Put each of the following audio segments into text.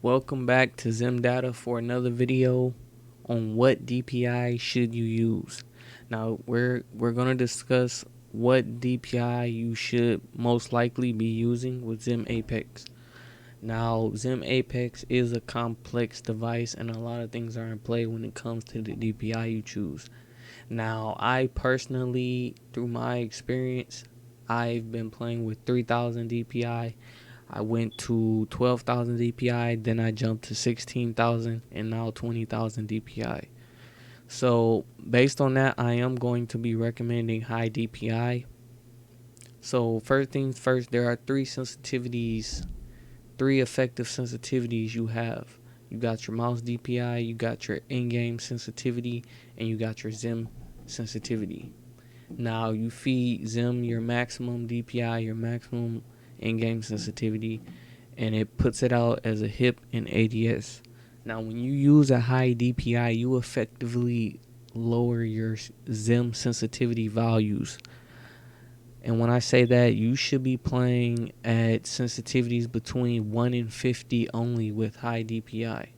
Welcome back to XIM Data for another video on what DPI should you use. Now we're gonna discuss what DPI you should most likely be using with XIM Apex. Now XIM Apex is a complex device and a lot of things are in play when it comes to the DPI you choose. Now I personally, through my experience, I've been playing with 3000 DPI. I went to 12,000 DPI, then I jumped to 16,000 and now 20,000 DPI. So based on that, I am going to be recommending high DPI. So first things first, there are three effective sensitivities you have. You got your mouse DPI, you got your in-game sensitivity, and you got your XIM sensitivity. Now you feed XIM your maximum DPI, your maximum in-game sensitivity, and it puts it out as a HIP and ADS. Now when you use a high DPI, you effectively lower your XIM sensitivity values. And when I say that, you should be playing at sensitivities between 1 and 50 only with high DPI.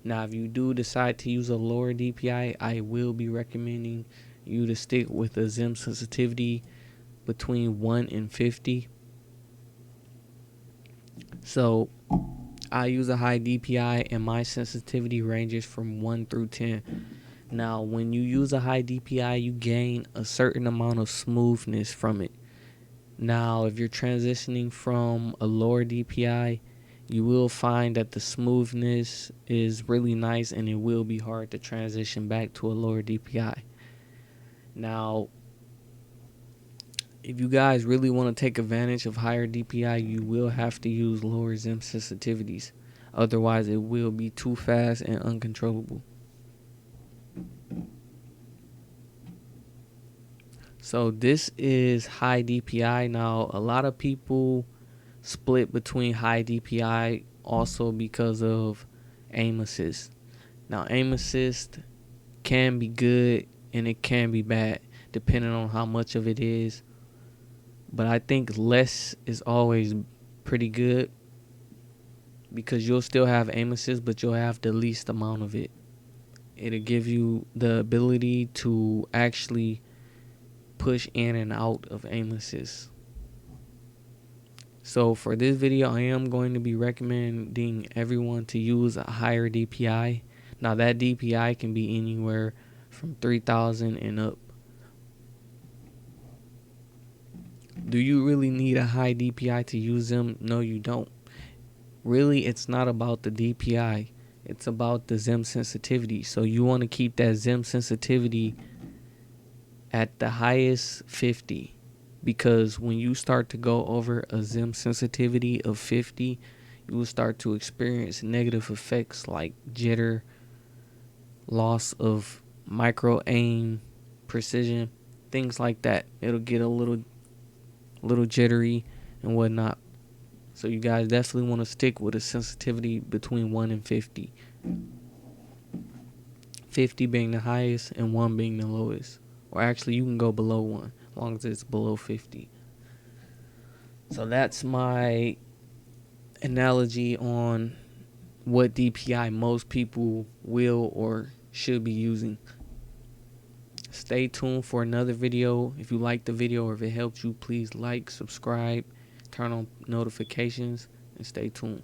Now if you do decide to use a lower DPI, I will be recommending you to stick with a XIM sensitivity between 1 and 50. So I use a high DPI and my sensitivity ranges from 1 through 10. Now when you use a high DPI, you gain a certain amount of smoothness from it. Now if you're transitioning from a lower DPI, you will find that the smoothness is really nice and it will be hard to transition back to a lower DPI. Now if you guys really want to take advantage of higher DPI, you will have to use lower XIM sensitivities. Otherwise, it will be too fast and uncontrollable. So this is high DPI. Now, a lot of people split between high DPI also because of aim assist. Now, aim assist can be good and it can be bad depending on how much of it is. But I think less is always pretty good because you'll still have aim assist, but you'll have the least amount of it. It'll give you the ability to actually push in and out of aim assist. So for this video, I am going to be recommending everyone to use a higher DPI. Now that DPI can be anywhere from 3,000 and up. Do you really need a high DPI to use them? No, you don't. Really, it's not about the DPI. It's about the XIM sensitivity. So you want to keep that XIM sensitivity at the highest 50. Because when you start to go over a XIM sensitivity of 50, you will start to experience negative effects like jitter, loss of micro aim, precision, things like that. It'll get a little jittery and whatnot. So you guys definitely want to stick with a sensitivity between 1 and 50. 50 being the highest and 1 being the lowest. Or actually you can go below 1 as long as it's below 50. So that's my analogy on what DPI most people will or should be using. Stay tuned for another video. If you like the video or if it helped you, please like, subscribe, turn on notifications, and stay tuned.